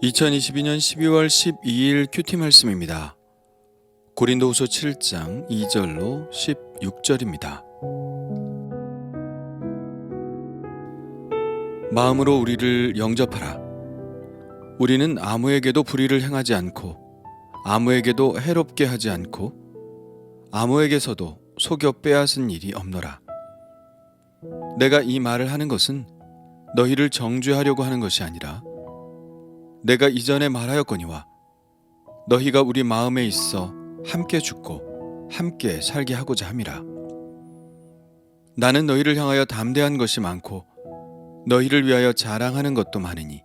2022년 12월 12일 큐티 말씀입니다. 고린도후서 7장 2절로 16절입니다. 마음으로 우리를 영접하라. 우리는 아무에게도 불의를 행하지 않고 아무에게도 해롭게 하지 않고 아무에게서도 속여 빼앗은 일이 없노라. 내가 이 말을 하는 것은 너희를 정죄하려고 하는 것이 아니라 내가 이전에 말하였거니와 너희가 우리 마음에 있어 함께 죽고 함께 살게 하고자 함이라. 나는 너희를 향하여 담대한 것이 많고 너희를 위하여 자랑하는 것도 많으니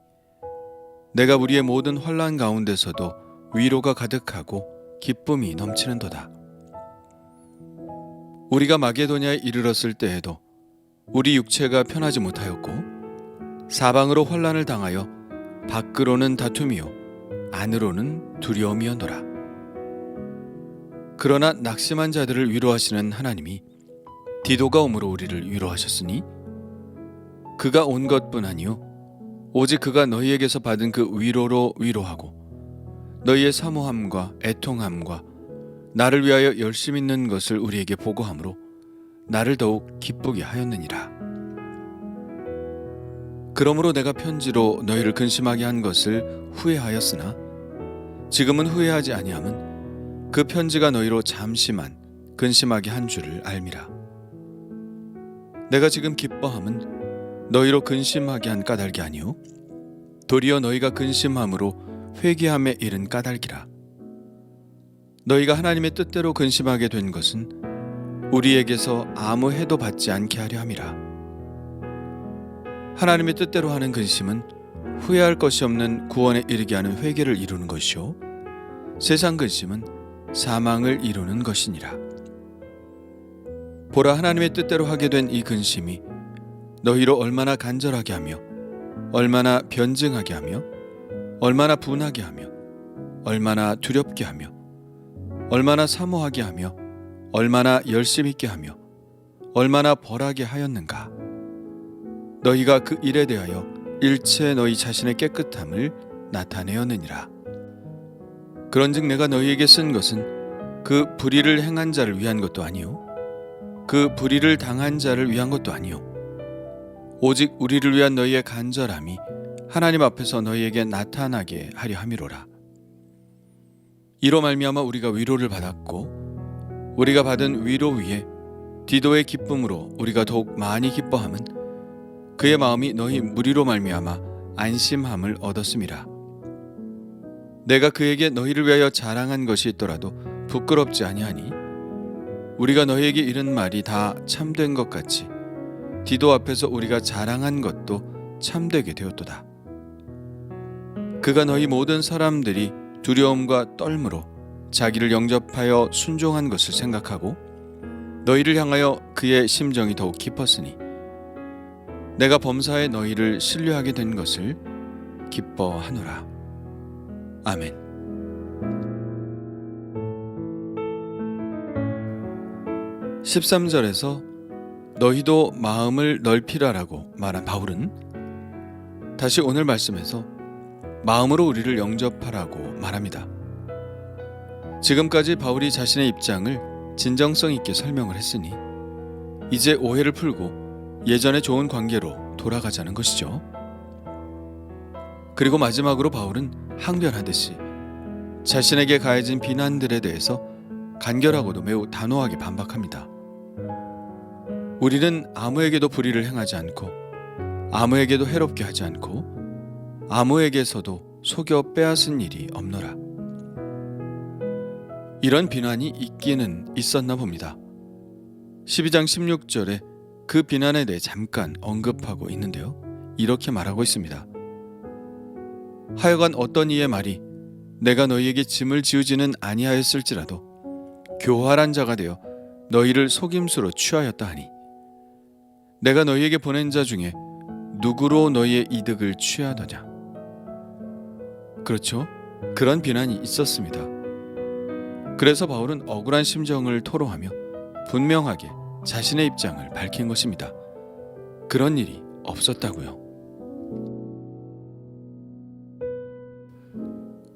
내가 우리의 모든 환난 가운데서도 위로가 가득하고 기쁨이 넘치는도다. 우리가 마게도냐에 이르렀을 때에도 우리 육체가 편하지 못하였고 사방으로 환난을 당하여 밖으로는 다툼이요 안으로는 두려움이었노라. 그러나 낙심한 자들을 위로하시는 하나님이 디도가 오므로 우리를 위로하셨으니 그가 온 것뿐 아니요 오직 그가 너희에게서 받은 그 위로로 위로하고 너희의 사모함과 애통함과 나를 위하여 열심 있는 것을 우리에게 보고함으로 나를 더욱 기쁘게 하였느니라. 그러므로 내가 편지로 너희를 근심하게 한 것을 후회하였으나 지금은 후회하지 아니함은 그 편지가 너희로 잠시만 근심하게 한 줄을 알미라. 내가 지금 기뻐함은 너희로 근심하게 한 까닭이 아니요 도리어 너희가 근심함으로 회개함에 이른 까닭이라. 너희가 하나님의 뜻대로 근심하게 된 것은 우리에게서 아무 해도 받지 않게 하려 함이라. 하나님의 뜻대로 하는 근심은 후회할 것이 없는 구원에 이르게 하는 회개를 이루는 것이요 세상 근심은 사망을 이루는 것이니라. 보라, 하나님의 뜻대로 하게 된 이 근심이 너희로 얼마나 간절하게 하며 얼마나 변증하게 하며 얼마나 분하게 하며 얼마나 두렵게 하며 얼마나 사모하게 하며 얼마나 열심 있게 하며 얼마나 벌하게 하였는가. 너희가 그 일에 대하여 일체 너희 자신의 깨끗함을 나타내었느니라. 그런즉 내가 너희에게 쓴 것은 그 불의를 행한 자를 위한 것도 아니요 그 불의를 당한 자를 위한 것도 아니요 오직 우리를 위한 너희의 간절함이 하나님 앞에서 너희에게 나타나게 하려 함이로라. 이로 말미암아 우리가 위로를 받았고 우리가 받은 위로 위에 디도의 기쁨으로 우리가 더욱 많이 기뻐함은 그의 마음이 너희 무리로 말미암아 안심함을 얻었음이라. 내가 그에게 너희를 위하여 자랑한 것이 있더라도 부끄럽지 아니하니 우리가 너희에게 이른 말이 다 참된 것 같이 디도 앞에서 우리가 자랑한 것도 참되게 되었도다. 그가 너희 모든 사람들이 두려움과 떨므로 자기를 영접하여 순종한 것을 생각하고 너희를 향하여 그의 심정이 더욱 깊었으니 내가 범사에 너희를 신뢰하게 된 것을 기뻐하노라. 아멘. (13절에서) 너희도 마음을 넓히라라고 말한 바울은 다시 오늘 말씀에서 마음으로 우리를 영접하라고 말합니다. 지금까지 바울이 자신의 입장을 진정성 있게 설명을 했으니 이제 오해를 풀고 예전의 좋은 관계로 돌아가자는 것이죠. 그리고 마지막으로 바울은 항변하듯이 자신에게 가해진 비난들에 대해서 간결하고도 매우 단호하게 반박합니다. 우리는 아무에게도 불의를 행하지 않고 아무에게도 해롭게 하지 않고 아무에게서도 속여 빼앗은 일이 없노라. 이런 비난이 있기는 있었나 봅니다. 12장 16절에 그 비난에 대해 잠깐 언급하고 있는데요. 이렇게 말하고 있습니다. 하여간 어떤 이의 말이 내가 너희에게 짐을 지우지는 아니하였을지라도 교활한 자가 되어 너희를 속임수로 취하였다 하니 내가 너희에게 보낸 자 중에 누구로 너희의 이득을 취하더냐. 그렇죠. 그런 비난이 있었습니다. 그래서 바울은 억울한 심정을 토로하며 분명하게 자신의 입장을 밝힌 것입니다. 그런 일이 없었다고요.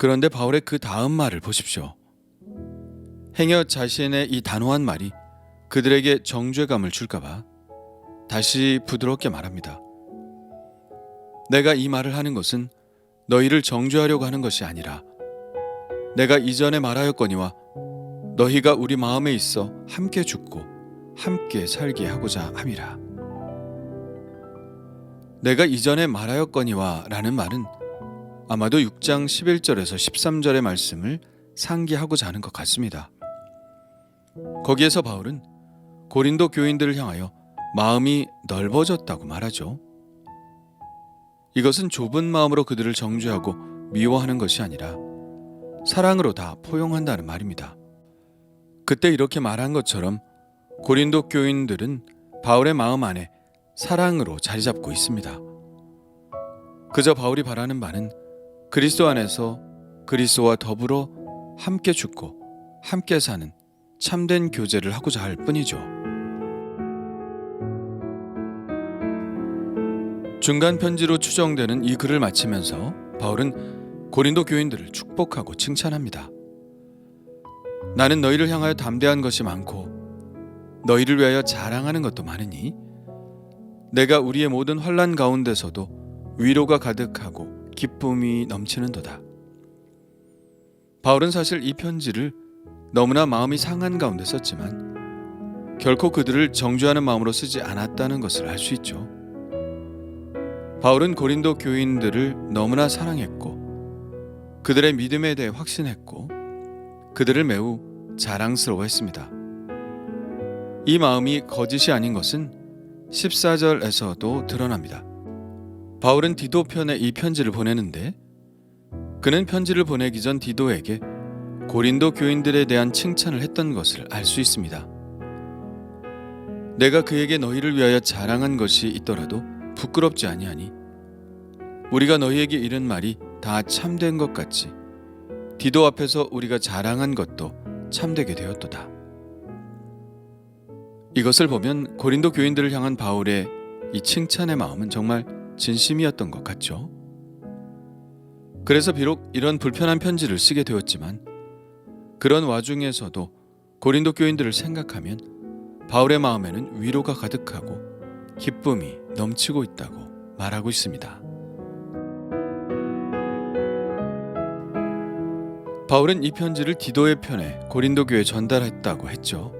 그런데 바울의 그 다음 말을 보십시오. 행여 자신의 이 단호한 말이 그들에게 정죄감을 줄까봐 다시 부드럽게 말합니다. 내가 이 말을 하는 것은 너희를 정죄하려고 하는 것이 아니라 내가 이전에 말하였거니와 너희가 우리 마음에 있어 함께 죽고 함께 살게 하고자 함이라. 내가 이전에 말하였거니와 라는 말은 아마도 6장 11절에서 13절의 말씀을 상기하고자 하는 것 같습니다. 거기에서 바울은 고린도 교인들을 향하여 마음이 넓어졌다고 말하죠. 이것은 좁은 마음으로 그들을 정죄하고 미워하는 것이 아니라 사랑으로 다 포용한다는 말입니다. 그때 이렇게 말한 것처럼 고린도 교인들은 바울의 마음 안에 사랑으로 자리 잡고 있습니다. 그저 바울이 바라는 바는 그리스도 안에서 그리스도와 더불어 함께 죽고 함께 사는 참된 교제를 하고자 할 뿐이죠. 중간 편지로 추정되는 이 글을 마치면서 바울은 고린도 교인들을 축복하고 칭찬합니다. 나는 너희를 향하여 담대한 것이 많고 너희를 위하여 자랑하는 것도 많으니 내가 우리의 모든 환난 가운데서도 위로가 가득하고 기쁨이 넘치는도다. 바울은 사실 이 편지를 너무나 마음이 상한 가운데 썼지만 결코 그들을 정죄하는 마음으로 쓰지 않았다는 것을 알 수 있죠. 바울은 고린도 교인들을 너무나 사랑했고 그들의 믿음에 대해 확신했고 그들을 매우 자랑스러워했습니다. 이 마음이 거짓이 아닌 것은 14절에서도 드러납니다. 바울은 디도 편에 이 편지를 보내는데 그는 편지를 보내기 전 디도에게 고린도 교인들에 대한 칭찬을 했던 것을 알 수 있습니다. 내가 그에게 너희를 위하여 자랑한 것이 있더라도 부끄럽지 아니하니 우리가 너희에게 이른 말이 다 참된 것 같이 디도 앞에서 우리가 자랑한 것도 참되게 되었도다. 이것을 보면 고린도 교인들을 향한 바울의 이 칭찬의 마음은 정말 진심이었던 것 같죠. 그래서 비록 이런 불편한 편지를 쓰게 되었지만 그런 와중에서도 고린도 교인들을 생각하면 바울의 마음에는 위로가 가득하고 기쁨이 넘치고 있다고 말하고 있습니다. 바울은 이 편지를 디도의 편에 고린도 교회에 전달했다고 했죠.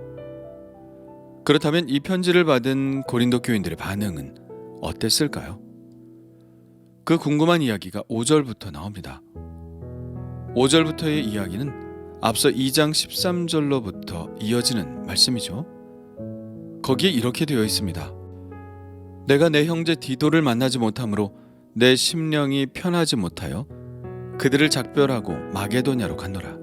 그렇다면 이 편지를 받은 고린도 교인들의 반응은 어땠을까요? 그 궁금한 이야기가 5절부터 나옵니다. 5절부터의 이야기는 앞서 2장 13절로부터 이어지는 말씀이죠. 거기에 이렇게 되어 있습니다. 내가 내 형제 디도를 만나지 못하므로 내 심령이 편하지 못하여 그들을 작별하고 마게도냐로 갔노라.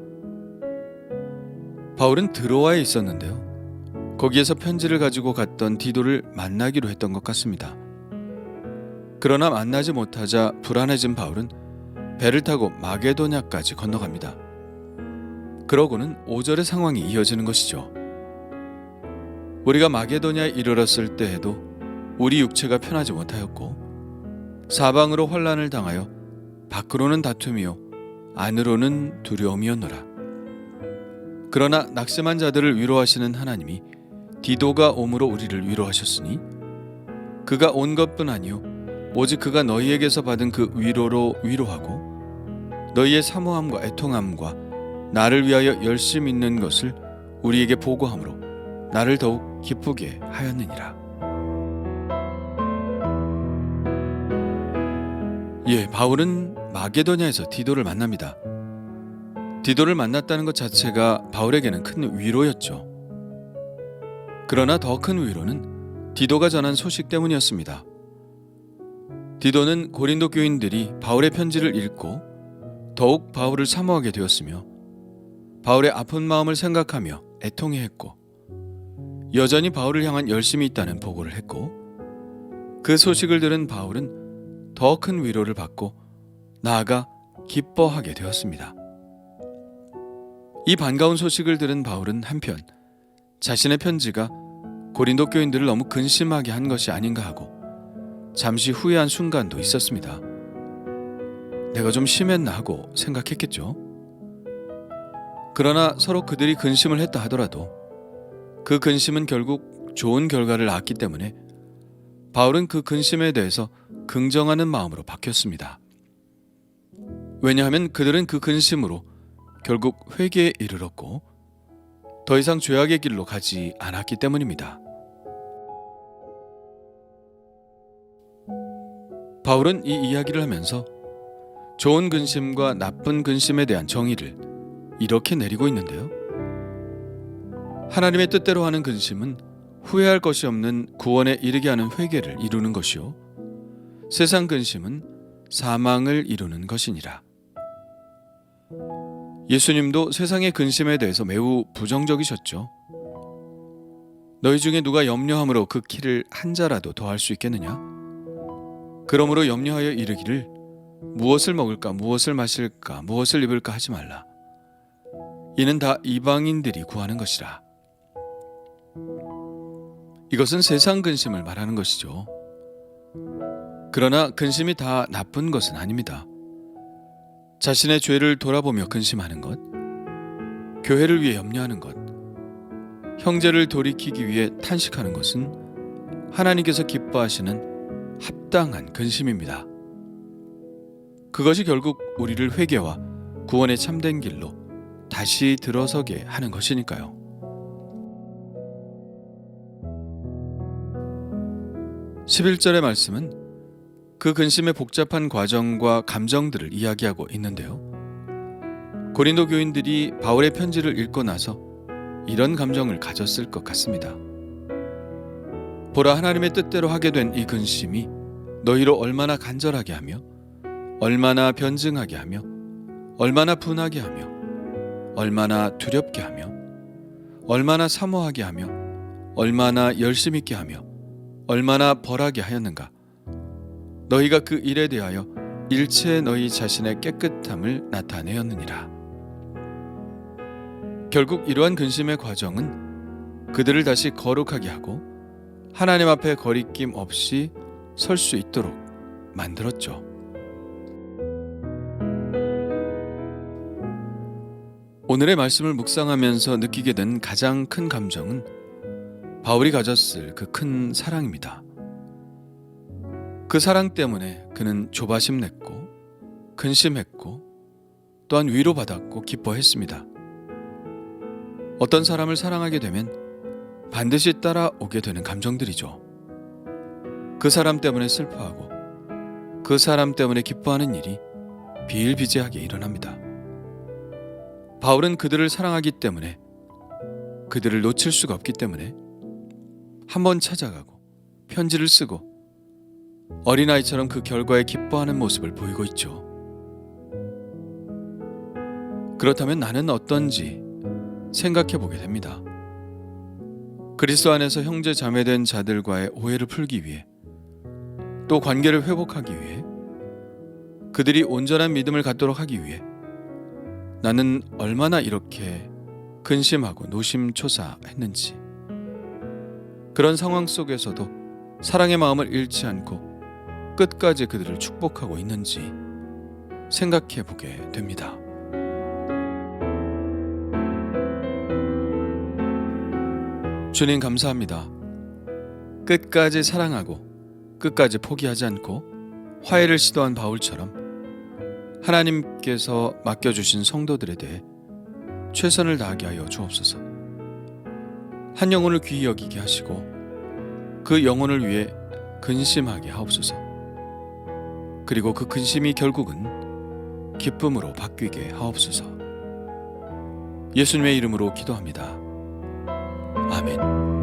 바울은 드로아에 있었는데요. 거기에서 편지를 가지고 갔던 디도를 만나기로 했던 것 같습니다. 그러나 만나지 못하자 불안해진 바울은 배를 타고 마게도냐까지 건너갑니다. 그러고는 5절의 상황이 이어지는 것이죠. 우리가 마게도냐에 이르렀을 때에도 우리 육체가 편하지 못하였고 사방으로 환난을 당하여 밖으로는 다툼이요 안으로는 두려움이었노라. 그러나 낙심한 자들을 위로하시는 하나님이 디도가 옴으로 우리를 위로하셨으니 그가 온 것뿐 아니요 오직 그가 너희에게서 받은 그 위로로 위로하고 너희의 사모함과 애통함과 나를 위하여 열심 있는 것을 우리에게 보고함으로 나를 더욱 기쁘게 하였느니라. 바울은 마게도냐에서 디도를 만납니다. 디도를 만났다는 것 자체가 바울에게는 큰 위로였죠. 그러나 더 큰 위로는 디도가 전한 소식 때문이었습니다. 디도는 고린도 교인들이 바울의 편지를 읽고 더욱 바울을 사모하게 되었으며 바울의 아픈 마음을 생각하며 애통해했고 여전히 바울을 향한 열심이 있다는 보고를 했고 그 소식을 들은 바울은 더 큰 위로를 받고 나아가 기뻐하게 되었습니다. 이 반가운 소식을 들은 바울은 한편 자신의 편지가 고린도 교인들을 너무 근심하게 한 것이 아닌가 하고 잠시 후회한 순간도 있었습니다. 내가 좀 심했나 하고 생각했겠죠. 그러나 서로 그들이 근심을 했다 하더라도 그 근심은 결국 좋은 결과를 낳았기 때문에 바울은 그 근심에 대해서 긍정하는 마음으로 바뀌었습니다. 왜냐하면 그들은 그 근심으로 결국 회개에 이르렀고 더 이상 죄악의 길로 가지 않았기 때문입니다. 바울은 이 이야기를 하면서 좋은 근심과 나쁜 근심에 대한 정의를 이렇게 내리고 있는데요. 하나님의 뜻대로 하는 근심은 후회할 것이 없는 구원에 이르게 하는 회개를 이루는 것이요, 세상 근심은 사망을 이루는 것이니라. 예수님도 세상의 근심에 대해서 매우 부정적이셨죠. 너희 중에 누가 염려함으로 그 키를 한 자라도 더할 수 있겠느냐? 그러므로 염려하여 이르기를 무엇을 먹을까, 무엇을 마실까, 무엇을 입을까 하지 말라. 이는 다 이방인들이 구하는 것이라. 이것은 세상 근심을 말하는 것이죠. 그러나 근심이 다 나쁜 것은 아닙니다. 자신의 죄를 돌아보며 근심하는 것, 교회를 위해 염려하는 것, 형제를 돌이키기 위해 탄식하는 것은 하나님께서 기뻐하시는 합당한 근심입니다. 그것이 결국 우리를 회개와 구원의 참된 길로 다시 들어서게 하는 것이니까요. 11절의 말씀은 그 근심의 복잡한 과정과 감정들을 이야기하고 있는데요. 고린도 교인들이 바울의 편지를 읽고 나서 이런 감정을 가졌을 것 같습니다. 보라, 하나님의 뜻대로 하게 된 이 근심이 너희로 얼마나 간절하게 하며 얼마나 변증하게 하며 얼마나 분하게 하며 얼마나 두렵게 하며 얼마나 사모하게 하며 얼마나 열심 있게 하며 얼마나 벌하게 하였는가. 너희가 그 일에 대하여 일체 너희 자신의 깨끗함을 나타내었느니라. 결국 이러한 근심의 과정은 그들을 다시 거룩하게 하고 하나님 앞에 거리낌 없이 설 수 있도록 만들었죠. 오늘의 말씀을 묵상하면서 느끼게 된 가장 큰 감정은 바울이 가졌을 그 큰 사랑입니다. 그 사랑 때문에 그는 조바심 냈고 근심했고 또한 위로받았고 기뻐했습니다. 어떤 사람을 사랑하게 되면 반드시 따라오게 되는 감정들이죠. 그 사람 때문에 슬퍼하고 그 사람 때문에 기뻐하는 일이 비일비재하게 일어납니다. 바울은 그들을 사랑하기 때문에, 그들을 놓칠 수가 없기 때문에 한번 찾아가고 편지를 쓰고 어린아이처럼 그 결과에 기뻐하는 모습을 보이고 있죠. 그렇다면 나는 어떤지 생각해 보게 됩니다. 그리스도 안에서 형제 자매된 자들과의 오해를 풀기 위해, 또 관계를 회복하기 위해, 그들이 온전한 믿음을 갖도록 하기 위해 나는 얼마나 이렇게 근심하고 노심초사했는지, 그런 상황 속에서도 사랑의 마음을 잃지 않고 끝까지 그들을 축복하고 있는지 생각해 보게 됩니다. 주님 감사합니다. 끝까지 사랑하고 끝까지 포기하지 않고 화해를 시도한 바울처럼 하나님께서 맡겨주신 성도들에 대해 최선을 다하게 하여 주옵소서. 한 영혼을 귀히 여기게 하시고 그 영혼을 위해 근심하게 하옵소서. 그리고 그 근심이 결국은 기쁨으로 바뀌게 하옵소서. 예수님의 이름으로 기도합니다. 아멘.